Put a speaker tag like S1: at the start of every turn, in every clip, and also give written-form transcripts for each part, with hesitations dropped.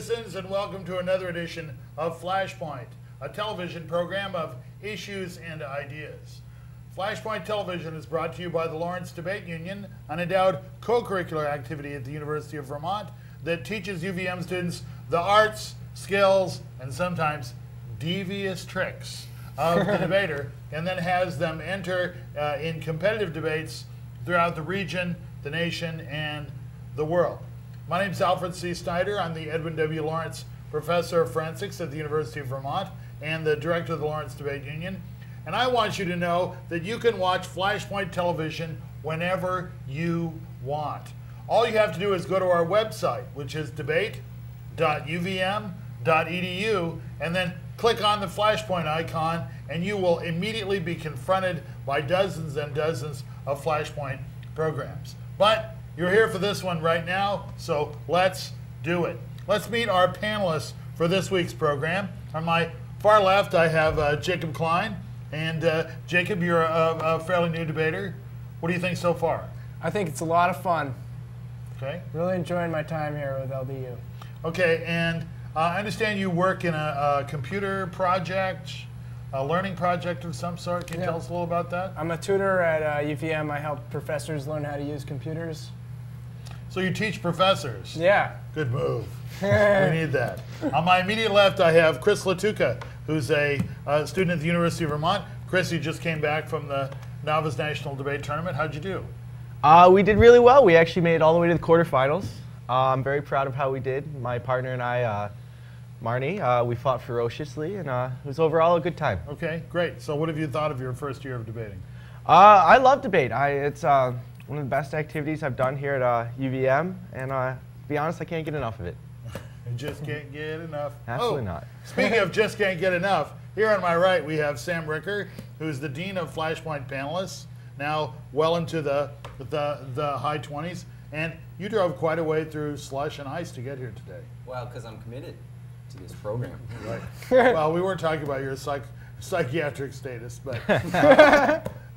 S1: citizens, and welcome to another edition of Flashpoint, a television program of issues and ideas. Flashpoint Television is brought to you by the Lawrence Debate Union, an endowed co-curricular activity at the University of Vermont that teaches UVM students the arts, skills, and sometimes devious tricks of the debater, and then has them enter in competitive debates throughout the region, the nation, and the world. My name is Alfred C. Snider. I'm the Edwin W. Lawrence Professor of Forensics at the University of Vermont and the Director of the Lawrence Debate Union. And I want you to know that you can watch Flashpoint Television whenever you want. All you have to do is go to our website, which is debate.uvm.edu, and then click on the Flashpoint icon, and you will immediately be confronted by dozens and dozens of Flashpoint programs. But you're here for this one right now, so let's do it. Let's meet our panelists for this week's program. On my far left, I have Jacob Klein. And Jacob, you're a fairly new debater. What do you think so far?
S2: I think it's a lot of fun.
S1: Okay.
S2: Really enjoying my time here with LDU.
S1: Okay, and I understand you work in a computer project, a learning project of some sort. Can you tell us a little about that?
S2: I'm a tutor at UVM. I help professors learn how to use computers.
S1: So you teach professors?
S2: Yeah.
S1: Good move. We need that. On my immediate left, I have Chris Lattuca, who's a student at the University of Vermont. Chris, you just came back from the Novice National Debate Tournament. How'd you do?
S3: We did really well. We actually made it all the way to the quarterfinals. I'm very proud of how we did. My partner and I, Marnie, we fought ferociously, and it was overall a good time.
S1: Okay, great. So what have you thought of your first year of debating?
S3: I love debate. It's one of the best activities I've done here at UVM, and to be honest, I can't get enough of it.
S1: You just can't get enough.
S3: Absolutely not.
S1: Speaking of just can't get enough, here on my right we have Sam Ricker, who's the Dean of Flashpoint Panelists, now well into the high 20s, and you drove quite a way through slush and ice to get here today.
S4: Well, because I'm committed to this program.
S1: Right. Well, we weren't talking about your psychiatric status, but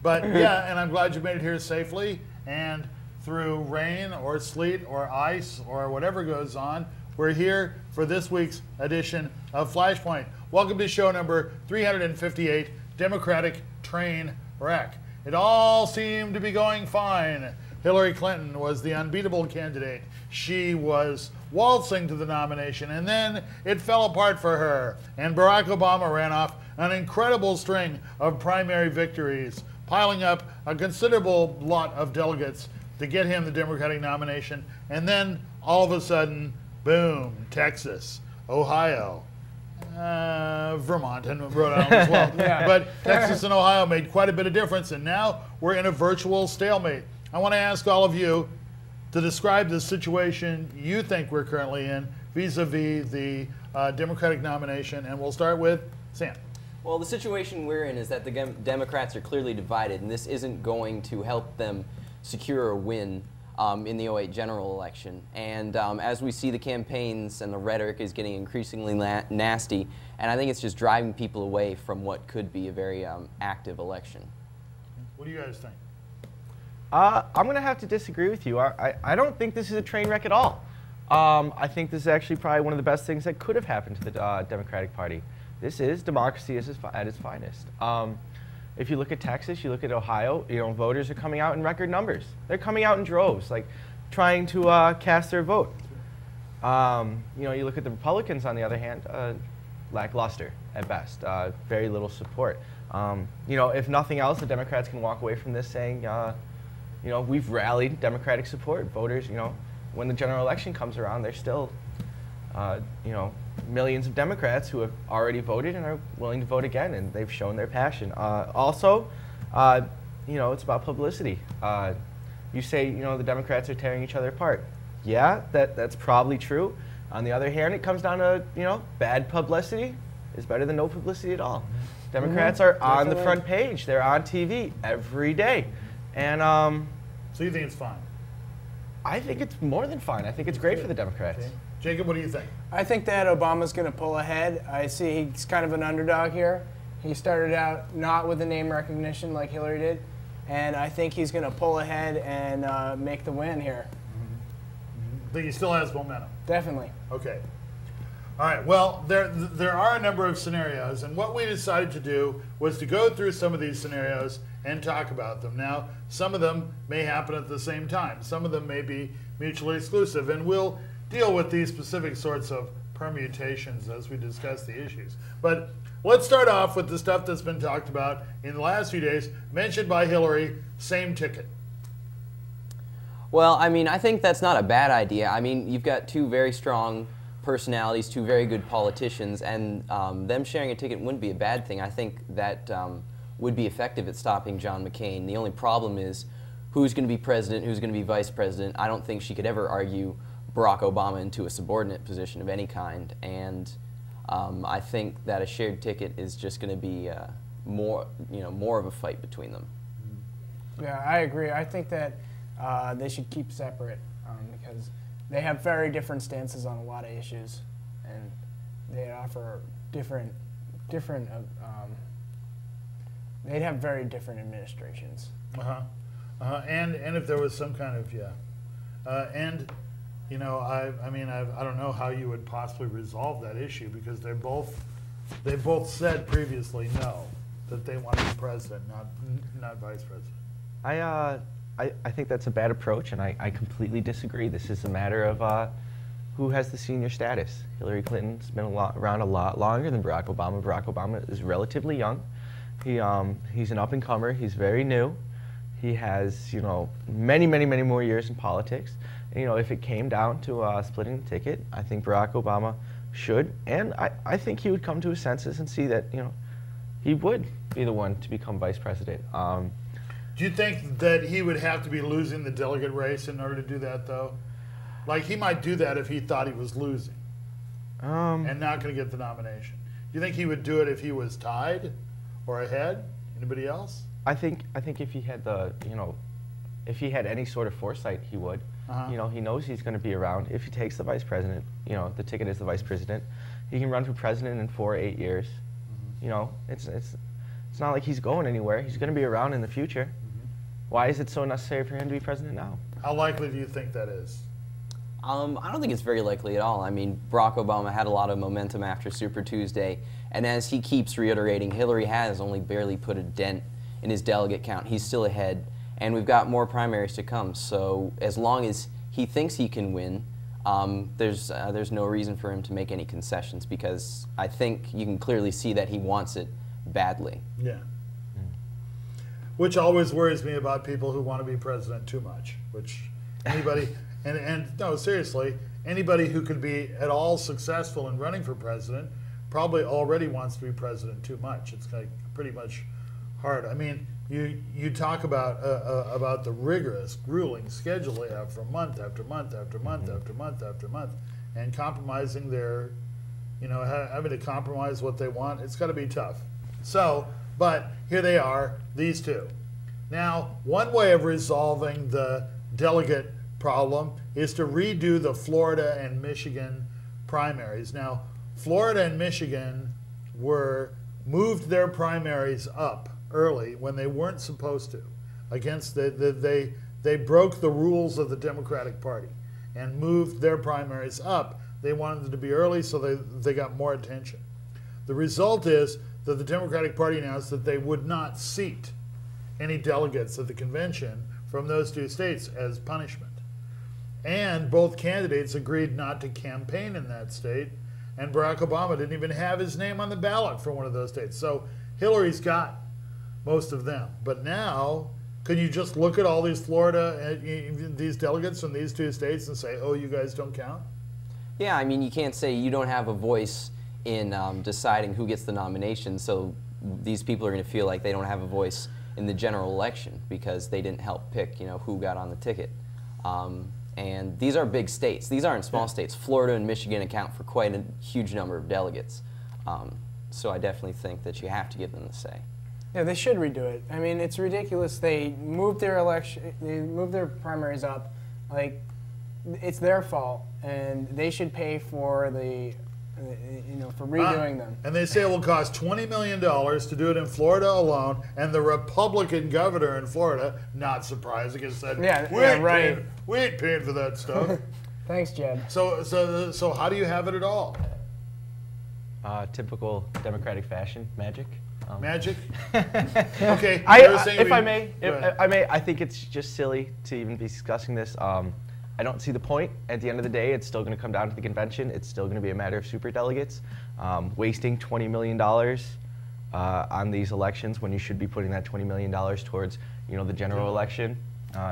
S1: but yeah, and I'm glad you made it here safely, and through rain or sleet or ice or whatever goes on, we're here for this week's edition of Flashpoint. Welcome to show number 358, Democratic Train Wreck. It all seemed to be going fine. Hillary Clinton was the unbeatable candidate. She was waltzing to the nomination, and then it fell apart for her. And Barack Obama ran off an incredible string of primary victories, piling up a considerable lot of delegates to get him the Democratic nomination. And then all of a sudden, boom, Texas, Ohio, Vermont, and Rhode Island as well. Yeah. But Texas and Ohio made quite a bit of difference, and now we're in a virtual stalemate. I want to ask all of you to describe the situation you think we're currently in vis-a-vis the Democratic nomination, and we'll start with Sam.
S4: Well, the situation we're in is that the Democrats are clearly divided, and this isn't going to help them secure a win in the 2008 general election. And as we see, the campaigns and the rhetoric is getting increasingly nasty, and I think it's just driving people away from what could be a very active election.
S1: What do you guys think?
S3: I'm going to have to disagree with you. I don't think this is a train wreck at all. I think this is actually probably one of the best things that could have happened to the Democratic Party. This is democracy at its finest. If you look at Texas, you look at Ohio, voters are coming out in record numbers. They're coming out in droves, like trying to cast their vote. You look at the Republicans, on the other hand, lackluster at best, very little support. If nothing else, the Democrats can walk away from this saying, we've rallied Democratic support. Voters, when the general election comes around, there's still, millions of Democrats who have already voted and are willing to vote again, and they've shown their passion. Also, it's about publicity. You say, the Democrats are tearing each other apart. Yeah, that's probably true. On the other hand, it comes down to, bad publicity is better than no publicity at all. Democrats are on the front page. They're on TV every day. And
S1: so you think it's fine?
S3: I think it's more than fine. I think it's great for the Democrats.
S1: Okay. Jacob, what do you think?
S2: I think that Obama's going to pull ahead. I see he's kind of an underdog here. He started out not with the name recognition like Hillary did, and I think he's going to pull ahead and make the win here.
S1: Think he still has momentum?
S2: Definitely.
S1: Okay. All right, well, there are a number of scenarios, and what we decided to do was to go through some of these scenarios and talk about them. Now, some of them may happen at the same time. Some of them may be mutually exclusive, and we'll deal with these specific sorts of permutations as we discuss the issues. But let's start off with the stuff that's been talked about in the last few days, mentioned by Hillary, same ticket.
S4: Well, I mean, I think that's not a bad idea. I mean, you've got two very strong personalities, two very good politicians, and them sharing a ticket wouldn't be a bad thing. I think that would be effective at stopping John McCain. The only problem is who's going to be president, who's going to be vice president. I don't think she could ever argue Barack Obama into a subordinate position of any kind, and I think that a shared ticket is just going to be more of a fight between them.
S2: Yeah, I agree. I think that they should keep separate because they have very different stances on a lot of issues, and they offer different. They'd have very different administrations.
S1: And if there was some kind of and you know, I mean I don't know how you would possibly resolve that issue because they both said previously no, that they want to be president, not vice president.
S3: I think that's a bad approach, and I completely disagree. This is a matter of who has the senior status. Hillary Clinton's been around a lot longer than Barack Obama. Barack Obama is relatively young. He's an up-and-comer. He's very new. He has, you know, many more years in politics. And, you know, if it came down to splitting the ticket, I think Barack Obama should, and I think he would come to his senses and see that, you know, he would be the one to become vice president.
S1: Do you think that he would have to be losing the delegate race in order to do that, though? Like, he might do that if he thought he was losing and not going to get the nomination. Do you think he would do it if he was tied or ahead? Anybody else?
S3: I think if he had if he had any sort of foresight, he would. You know, he knows he's going to be around. If he takes the vice president, you know, the ticket is the vice president, he can run for president in 4 or 8 years. You know, it's not like he's going anywhere. He's going to be around in the future. Why is it so necessary for him to be president now?
S1: How likely do you think that is?
S4: I don't think it's very likely at all. I mean, Barack Obama had a lot of momentum after Super Tuesday, and as he keeps reiterating, Hillary has only barely put a dent in his delegate count. He's still ahead, and we've got more primaries to come. So as long as he thinks he can win, there's no reason for him to make any concessions because I think you can clearly see that he wants it badly.
S1: Yeah. Which always worries me about people who want to be president too much. Which anybody, and no, seriously, anybody who could be at all successful in running for president probably already wants to be president too much. It's like pretty much hard. I mean, you talk about the rigorous, grueling schedule they have from month after month after month after month after month, and compromising their, you know, having to compromise what they want. It's got to be tough. So. But here they are, these two. Now, one way of resolving the delegate problem is to redo the Florida and Michigan primaries. Now, Florida and Michigan moved their primaries up early when they weren't supposed to. They broke the rules of the Democratic Party and moved their primaries up. They wanted them to be early, so they got more attention. The result is that the Democratic Party announced that they would not seat any delegates at the convention from those two states as punishment. And both candidates agreed not to campaign in that state, and Barack Obama didn't even have his name on the ballot for one of those states. So Hillary's got most of them. But now, can you just look at all these these delegates from these two states and say, oh, you guys don't count?
S4: Yeah, I mean, you can't say you don't have a voice in deciding who gets the nomination, so these people are going to feel like they don't have a voice in the general election because they didn't help pick, you know, who got on the ticket. And these are big states. These aren't small states. Florida and Michigan account for quite a huge number of delegates. So I definitely think that you have to give them the say.
S2: Yeah, they should redo it. I mean, it's ridiculous. They moved their primaries up. Like, it's their fault, and they should pay for for redoing them.
S1: And they say it will cost $20 million to do it in Florida alone, and the Republican governor in Florida, not surprising, has said, we ain't paying for that stuff.
S2: Thanks, Jed.
S1: So how do you have it at all?
S3: Typical Democratic fashion, magic.
S1: Magic? Okay.
S3: If I may, I think it's just silly to even be discussing this. I don't see the point. At the end of the day, it's still going to come down to the convention. It's still going to be a matter of superdelegates. Wasting $20 million on these elections when you should be putting that $20 million towards, the general election.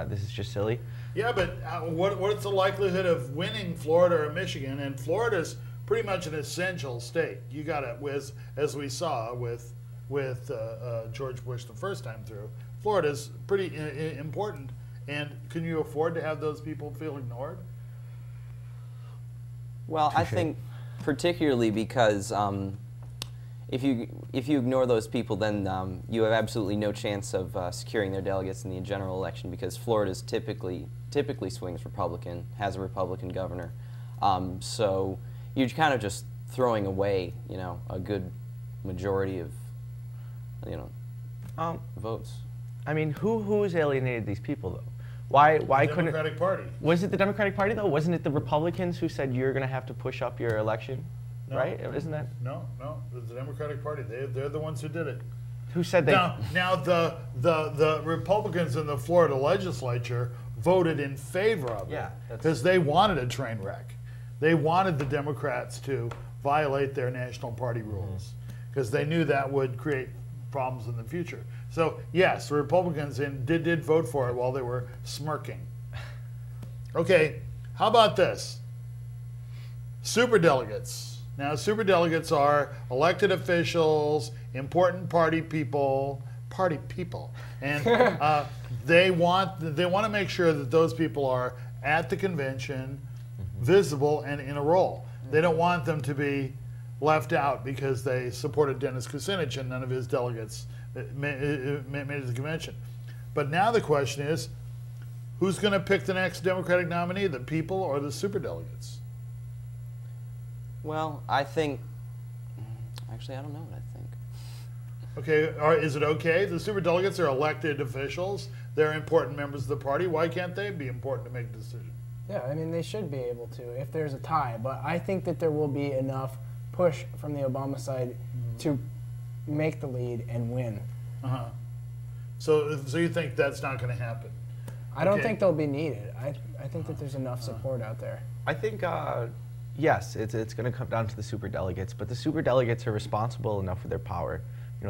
S3: This is just silly.
S1: Yeah, but what's the likelihood of winning Florida or Michigan? And Florida's pretty much an essential state. You got it, as we saw with George Bush the first time through. Florida's pretty important. And can you afford to have those people feel ignored?
S4: Well, I think particularly because if you ignore those people, then you have absolutely no chance of securing their delegates in the general election, because Florida's typically swings Republican, has a Republican governor. So you're kind of just throwing away, a good majority of, votes.
S3: I mean, who has alienated these people, though? Why couldn't
S1: the Democratic Party?
S3: Was it the Democratic Party, though? Wasn't it the Republicans who said you're going to have to push up your election?
S1: No.
S3: Right? Isn't that?
S1: No. It was the Democratic Party. They're the ones who did it.
S3: Who said they?
S1: Now the Republicans in the Florida legislature voted in favor of it because they wanted a train wreck. They wanted the Democrats to violate their national party rules because they knew that would create problems in the future. So yes, the Republicans did vote for it while they were smirking. Okay, how about this? Superdelegates. Now, superdelegates are elected officials, important party people, and they want to make sure that those people are at the convention, visible, and in a role. They don't want them to be left out because they supported Dennis Kucinich and none of his delegates made it to the convention. But now the question is, who's going to pick the next Democratic nominee, the people or the superdelegates?
S4: Well, I think, actually, I don't know what I think.
S1: Okay, is it okay? The superdelegates are elected officials. They're important members of the party. Why can't they be important to make a decision?
S2: Yeah, I mean, they should be able to if there's a tie. But I think that there will be enough push from the Obama side to make the lead and win.
S1: So you think that's not going to happen?
S2: I don't think they'll be needed. I think that there's enough support out there.
S3: I think, yes, it's going to come down to the superdelegates, but the superdelegates are responsible enough with their power.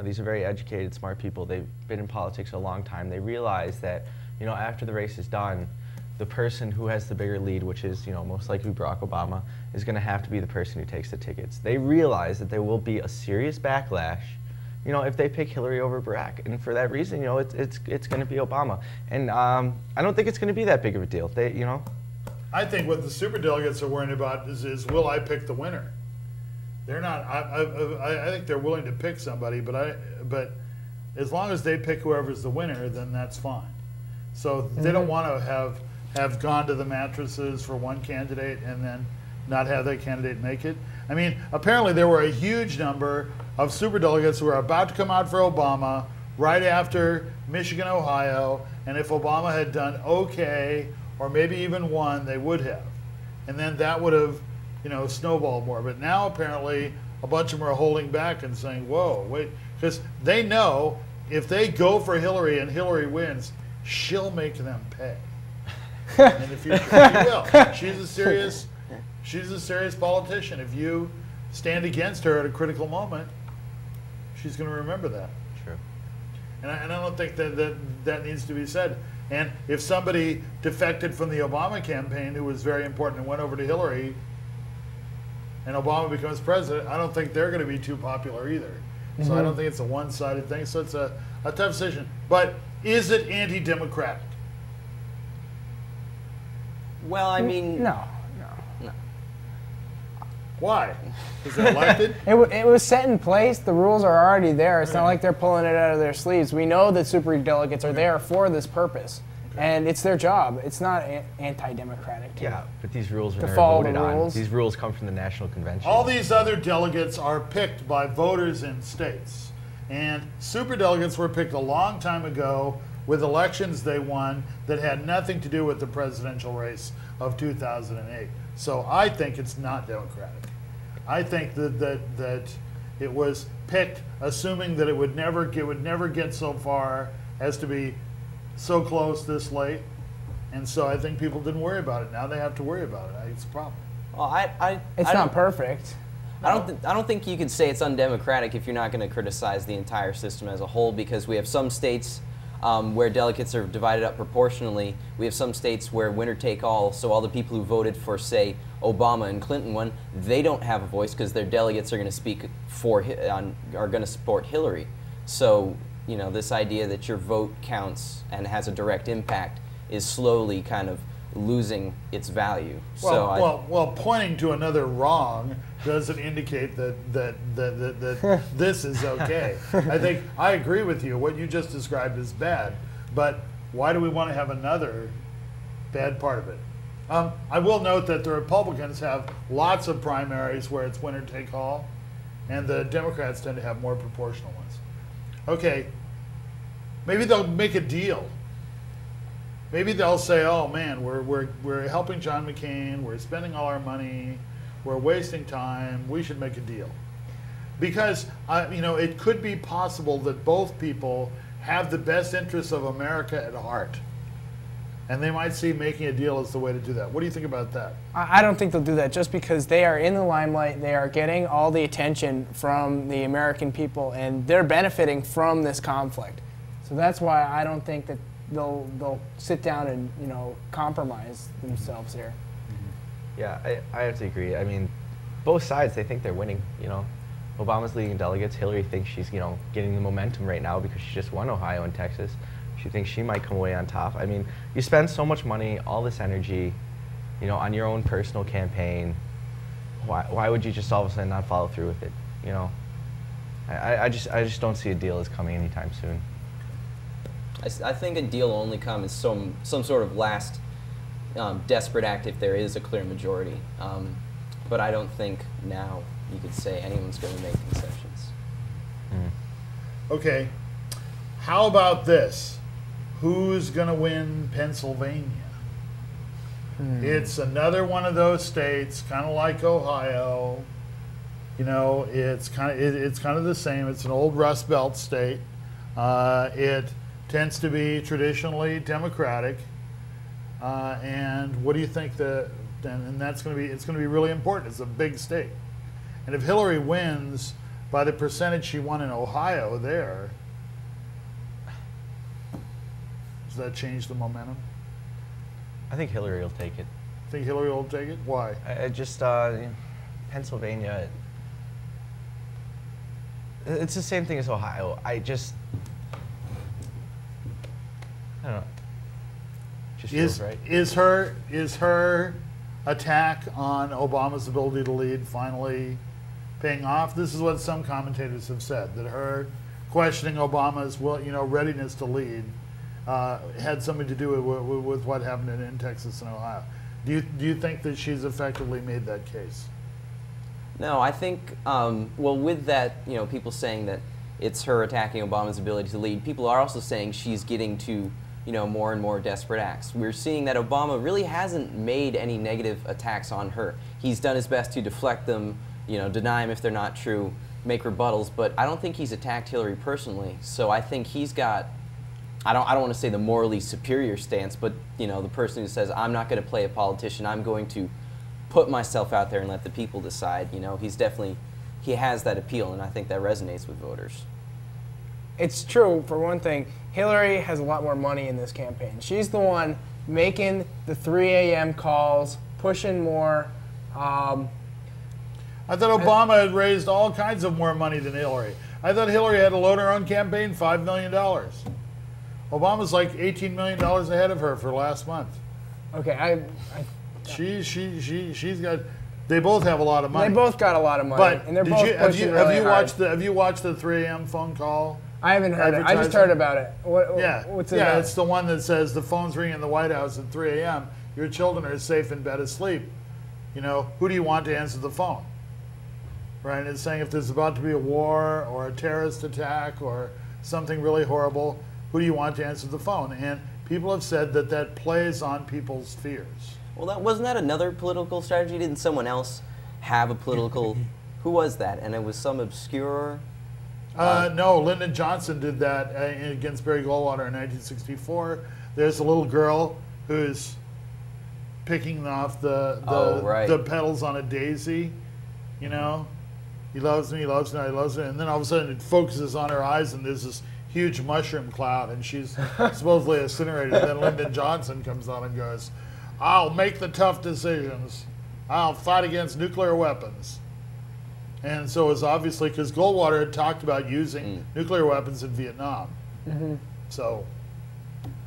S3: These are very educated, smart people. They've been in politics a long time. They realize that, after the race is done, the person who has the bigger lead, which is, most likely Barack Obama, is going to have to be the person who takes the tickets. They realize that there will be a serious backlash, if they pick Hillary over Barack. And for that reason, it's going to be Obama. And I don't think it's going to be that big of a deal.
S1: I think what the superdelegates are worried about is will I pick the winner? They're not. I think they're willing to pick somebody, but as long as they pick whoever's the winner, then that's fine. So they don't want to have gone to the mattresses for one candidate and then not have that candidate make it. I mean, apparently there were a huge number of superdelegates who were about to come out for Obama right after Michigan, Ohio, and if Obama had done okay or maybe even won, they would have. And then that would have, snowballed more. But now apparently a bunch of them are holding back and saying, whoa, wait, because they know if they go for Hillary and Hillary wins, she'll make them pay in the future. She will. She's a serious politician. If you stand against her at a critical moment, she's going to remember that.
S3: True.
S1: And I don't think that needs to be said. And if somebody defected from the Obama campaign who was very important and went over to Hillary and Obama becomes president, I don't think they're going to be too popular either. So I don't think it's a one-sided thing. So it's a tough decision. But is it anti-democratic?
S4: Well, I mean...
S2: No.
S1: Why? Is it elected?
S2: It was set in place. The rules are already there. It's not like they're pulling it out of their sleeves. We know that superdelegates are there for this purpose. And it's their job. It's not anti-democratic.
S3: Yeah, but these rules are
S2: to
S3: never
S2: follow
S3: voted
S2: the rules.
S3: on. These rules come from the National Convention.
S1: All these other delegates are picked by voters in states. And superdelegates were picked a long time ago with elections they won that had nothing to do with the presidential race of 2008. So I think it's not democratic. I think that it was picked assuming that it would never get so far as to be so close this late, and so I think people didn't worry about it. Now they have to worry about it. It's a problem.
S4: Well,
S2: It's not perfect.
S4: I don't think you can say it's undemocratic if you're not going to criticize the entire system as a whole, because we have some states where delegates are divided up proportionally. We have some states where winner take all, so all the people who voted for, say, Obama and Clinton won, they don't have a voice because their delegates are going to speak are going to support Hillary. So, you know, this idea that your vote counts and has a direct impact is slowly kind of losing its value.
S1: Well, pointing to another wrong doesn't indicate that this is okay. I think I agree with you. What you just described is bad, but why do we want to have another bad part of it? I will note that the Republicans have lots of primaries where it's winner take all, and the Democrats tend to have more proportional ones. Okay, maybe they'll make a deal. Maybe they'll say, "Oh man, we're helping John McCain. We're spending all our money. We're wasting time. We should make a deal." Because you know, it could be possible that both people have the best interests of America at heart, and they might see making a deal as the way to do that. What do you think about that?
S2: I don't think they'll do that just because they are in the limelight. They are getting all the attention from the American people, and they're benefiting from this conflict. So that's why I don't think that they'll sit down and, you know, compromise themselves here.
S3: Yeah, I have to agree. I mean, both sides, they think they're winning, you know. Obama's leading delegates. Hillary thinks she's, you know, getting the momentum right now because she just won Ohio and Texas. She thinks she might come away on top. I mean, you spend so much money, all this energy, you know, on your own personal campaign. Why would you just all of a sudden not follow through with it, you know? I just don't see a deal as coming anytime soon.
S4: I think a deal will only come as some sort of last desperate act if there is a clear majority. But I don't think now you could say anyone's going to make concessions.
S1: Okay, how about this? Who's going to win Pennsylvania? It's another one of those states, kind of like Ohio. You know, it's kind of the same. It's an old Rust Belt state. It tends to be traditionally Democratic, and what do you think and that's going to be, it's going to be really important. It's a big state, and if Hillary wins by the percentage she won in Ohio there, does that change the momentum?
S3: I think Hillary will take it.
S1: Think Hillary will take it? Why?
S3: I just, Pennsylvania, it's the same thing as Ohio. I don't know. Just feels right. Is
S1: her attack on Obama's ability to lead finally paying off? This is what some commentators have said, that her questioning Obama's readiness to lead had something to do with what happened in Texas and Ohio. Do you think that she's effectively made that case?
S4: No, I think well, with that, you know, people saying that it's her attacking Obama's ability to lead, people are also saying she's getting to, you know, more and more desperate acts. We're seeing that Obama really hasn't made any negative attacks on her. He's done his best to deflect them, you know, deny them if they're not true, make rebuttals, but I don't think he's attacked Hillary personally. So I think he's got, I don't want to say the morally superior stance, but, you know, the person who says, I'm not going to play a politician, I'm going to put myself out there and let the people decide. You know, he has that appeal, and I think that resonates with voters.
S2: It's true, for one thing, Hillary has a lot more money in this campaign. She's the one making the 3 a.m. calls, pushing more.
S1: I thought Obama had raised all kinds of more money than Hillary. I thought Hillary had to load her own campaign $5 million. Obama's like $18 million ahead of her for last month.
S2: Okay,
S1: She's got. They both have a lot of money.
S2: They both got a lot of money,
S1: but
S2: and they're both pushing really hard.
S1: Have you watched the 3 a.m. phone call?
S2: I haven't heard it. I just heard about it. What's it about?
S1: It's the one that says the phone's ringing in the White House at 3 a.m. Your children are safe in bed asleep. You know, who do you want to answer the phone? Right? And it's saying if there's about to be a war or a terrorist attack or something really horrible, who do you want to answer the phone? And people have said that plays on people's fears.
S4: Well, wasn't that another political strategy? Didn't someone else have a political Who was that? And it was some obscure.
S1: No, Lyndon Johnson did that against Barry Goldwater in 1964. There's a little girl who's picking off the petals on a daisy, you know. He loves me, he loves me, he loves me. And then all of a sudden it focuses on her eyes and there's this huge mushroom cloud and she's supposedly incinerated. And then Lyndon Johnson comes on and goes, I'll make the tough decisions. I'll fight against nuclear weapons. And so it was obviously because Goldwater had talked about using nuclear weapons in Vietnam. So,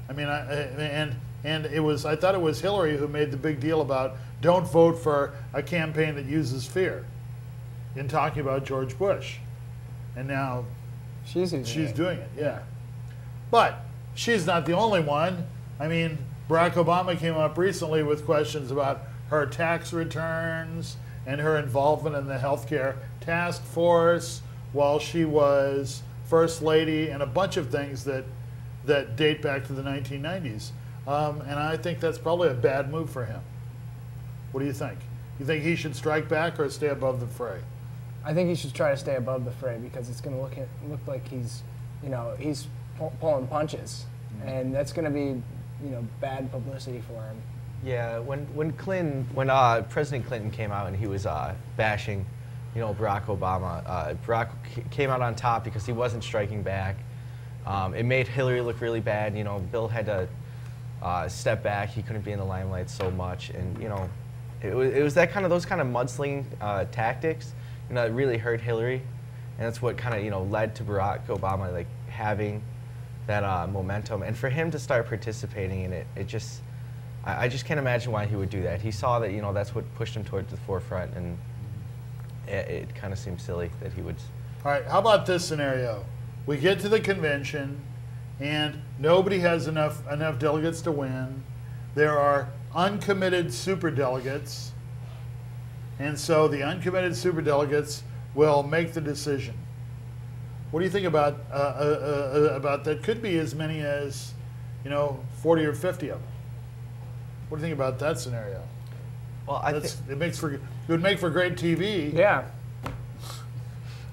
S1: I mean, and it was, I thought it was Hillary who made the big deal about don't vote for a campaign that uses fear in talking about George Bush. And now she's doing it, yeah. But she's not the only one. I mean, Barack Obama came up recently with questions about her tax returns and her involvement in the healthcare task force while she was first lady and a bunch of things that date back to the 1990s. And I think that's probably a bad move for him. What do you think? You think he should strike back or stay above the fray?
S2: I think he should try to stay above the fray because it's going to look like he's, he's pulling punches, and that's going to be, bad publicity for him.
S3: Yeah, when President Clinton came out and he was bashing, Barack Obama, Barack came out on top because he wasn't striking back. It made Hillary look really bad. Bill had to step back. He couldn't be in the limelight so much, and it was those kind of mudslinging tactics, that really hurt Hillary, and that's what kind of led to Barack Obama having that momentum, and for him to start participating in it, I just can't imagine why he would do that. He saw that that's what pushed him towards the forefront, and it kind of seems silly that he would.
S1: All right, how about this scenario? We get to the convention, and nobody has enough delegates to win. There are uncommitted superdelegates, and so the uncommitted superdelegates will make the decision. What do you think about that? Could be as many as 40 or 50 of them. What do you think about that scenario?
S3: Well,
S1: it would make for great TV.
S2: Yeah.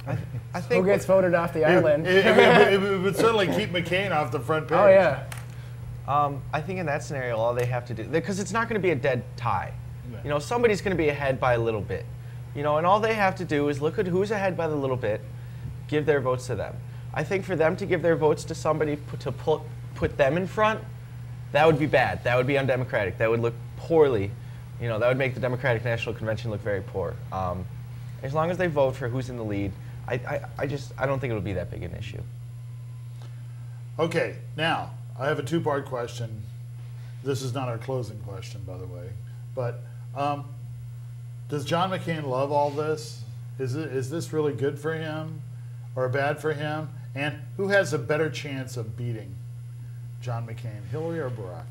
S3: I think
S2: who gets voted off the island?
S1: It would certainly keep McCain off the front page.
S2: Oh yeah.
S3: I think in that scenario, all they have to do, because it's not going to be a dead tie. Somebody's going to be ahead by a little bit. And all they have to do is look at who's ahead by the little bit, give their votes to them. I think for them to give their votes to somebody to put them in front, that would be bad. That would be undemocratic. That would look poorly. That would make the Democratic National Convention look very poor. As long as they vote for who's in the lead, I don't think it'll be that big an issue.
S1: Okay, now I have a two-part question. This is not our closing question, by the way, but does John McCain love all this? Is this really good for him or bad for him? And who has a better chance of beating John McCain, Hillary or Barack?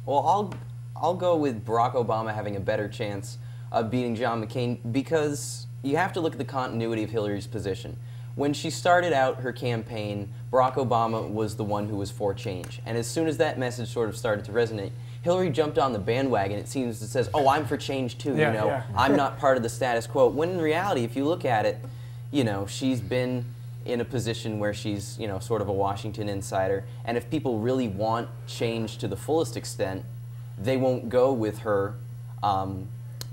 S4: Well, I'll go with Barack Obama having a better chance of beating John McCain because you have to look at the continuity of Hillary's position. When she started out her campaign, Barack Obama was the one who was for change. And as soon as that message sort of started to resonate, Hillary jumped on the bandwagon. It says, oh, I'm for change too,
S2: Yeah.
S4: I'm not part of the status quo. When in reality, if you look at it, she's been in a position where she's, sort of a Washington insider. And if people really want change to the fullest extent, they won't go with her.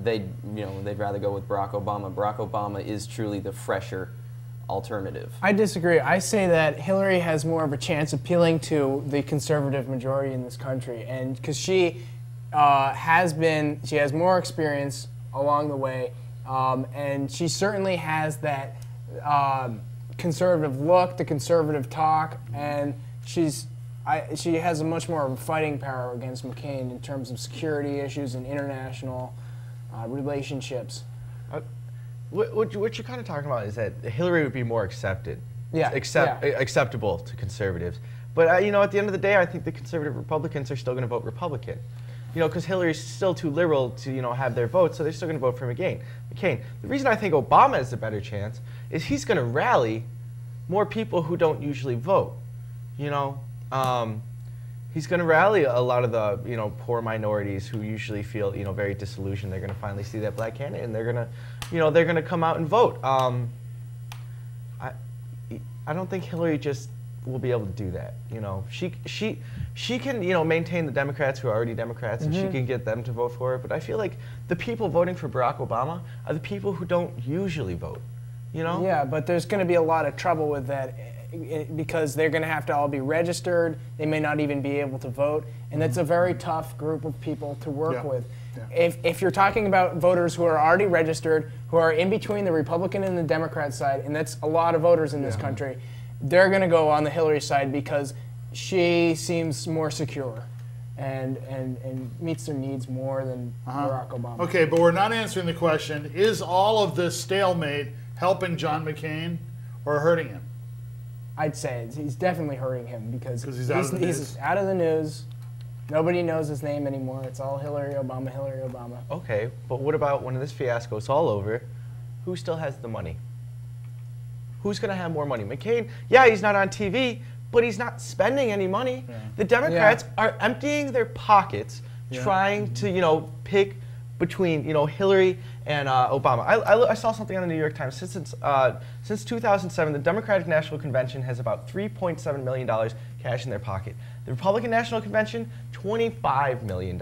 S4: They'd rather go with Barack Obama. Barack Obama is truly the fresher alternative.
S2: I disagree. I say that Hillary has more of a chance appealing to the conservative majority in this country, and because she has more experience along the way, and she certainly has that conservative look, the conservative talk, and she has a much more of a fighting power against McCain in terms of security issues and international relationships.
S3: What you're kind of talking about is that Hillary would be more accepted,
S2: yeah,
S3: acceptable to conservatives. But at the end of the day, I think the conservative Republicans are still going to vote Republican. Because Hillary's still too liberal to have their vote, so they're still going to vote for McCain. The reason I think Obama has a better chance is he's going to rally more people who don't usually vote. He's going to rally a lot of the, poor minorities who usually feel, very disillusioned. They're going to finally see that black candidate, and they're going to, they're going to come out and vote. I don't think Hillary just will be able to do that. She can, maintain the Democrats who are already Democrats, and she can get them to vote for her. But I feel like the people voting for Barack Obama are the people who don't usually vote.
S2: Yeah, but there's going to be a lot of trouble with that. Because they're going to have to all be registered. They may not even be able to vote. And that's a very tough group of people to work with. Yeah. If you're talking about voters who are already registered, who are in between the Republican and the Democrat side, and that's a lot of voters in this country, they're going to go on the Hillary side because she seems more secure and meets their needs more than Barack Obama.
S1: Okay, but we're not answering the question, is all of this stalemate helping John McCain or hurting him?
S2: I'd say he's definitely hurting him because
S1: he's out of the news.
S2: He's out of the news. Nobody knows his name anymore. It's all Hillary, Obama, Hillary, Obama.
S3: Okay, but what about when this fiasco is all over? Who still has the money? Who's going to have more money? McCain, yeah, he's not on TV, but he's not spending any money. Yeah. The Democrats are emptying their pockets trying to, pick between, Hillary and Obama. I saw something on the New York Times. Since 2007, the Democratic National Convention has about $3.7 million cash in their pocket. The Republican National Convention, $25 million.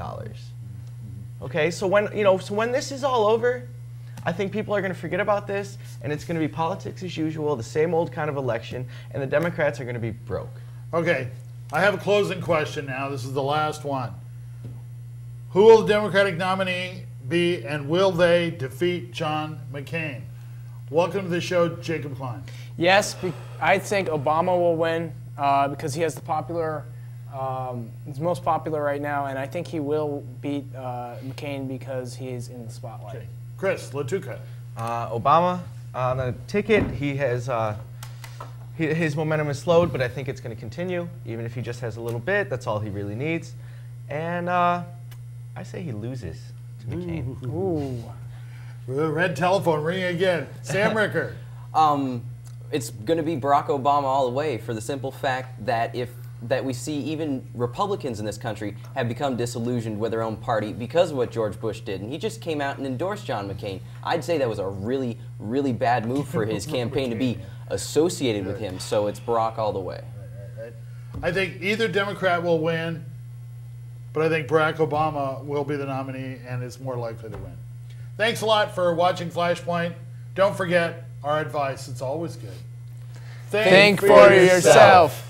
S3: Okay, so when this is all over, I think people are going to forget about this, and it's going to be politics as usual, the same old kind of election, and the Democrats are going to be broke.
S1: Okay, I have a closing question now. This is the last one. Who will the Democratic nominee be, and will they defeat John McCain? Welcome to the show, Jacob Klein.
S2: Yes, I think Obama will win because he has the popular, he's most popular right now, and I think he will beat McCain because he's in the spotlight.
S1: Okay. Chris, Lattuca.
S3: Obama on the ticket, he has his momentum is slowed, but I think it's going to continue. Even if he just has a little bit, that's all he really needs. And I say he loses to McCain.
S2: Ooh.
S1: The red telephone ringing again. Sam Ricker.
S4: It's going to be Barack Obama all the way for the simple fact that we see even Republicans in this country have become disillusioned with their own party because of what George Bush did. And he just came out and endorsed John McCain. I'd say that was a really, really bad move for his campaign to be associated with him. So it's Barack all the way.
S1: Right. I think either Democrat will win, but I think Barack Obama will be the nominee and is more likely to win. Thanks a lot for watching Flashpoint. Don't forget our advice. It's always good.
S2: Think for yourself.